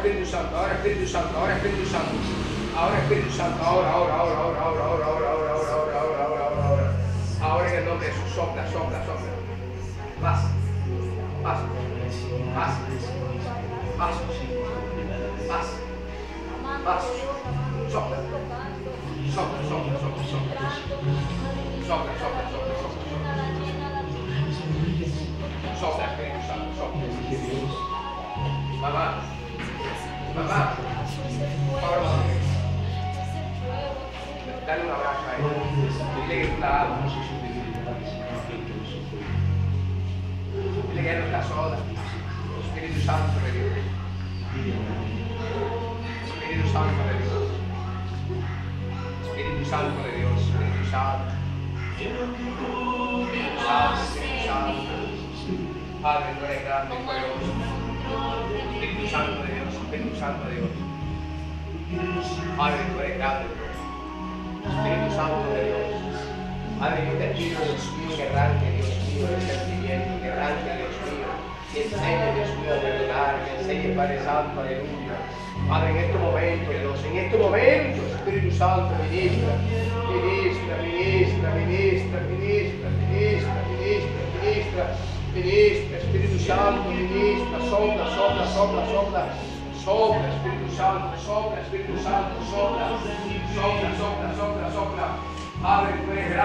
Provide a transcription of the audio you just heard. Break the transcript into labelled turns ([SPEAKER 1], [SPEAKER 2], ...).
[SPEAKER 1] Espíritu Santo, ahora Espíritu Santo, ahora Espíritu Santo. Ahora Espíritu Santo, ahora. Ahora en el nombre de Jesús, sopla. Pasa. Sopla. Sopla, Espíritu Santo, sopla. Mamá. Ahora mamá. Dale un abrazo a ella. Dile que tú la amas. Dile que ella no está sola. Espíritu Santo de Dios. Espíritu Santo de Dios. Espíritu Santo de Dios. Espíritu Santo. Padre, tú eres grande y poderoso. Espíritu Santo de Dios. Espíritu Santo de Dios. Padre, tú eres grande. Espíritu Santo de Dios. Padre, yo te pido, Dios mío, que arranque, Dios mío, el sentimiento, que arranque, Dios mío, que enseñe, Dios mío, a perdonar, que enseñe, Padre Santo, aleluya. Padre, en este momento, Dios, Espíritu Santo, ministra, Espíritu Santo, ministra, sopla, Espíritu Santo, sopla, Padre, tú eres grande.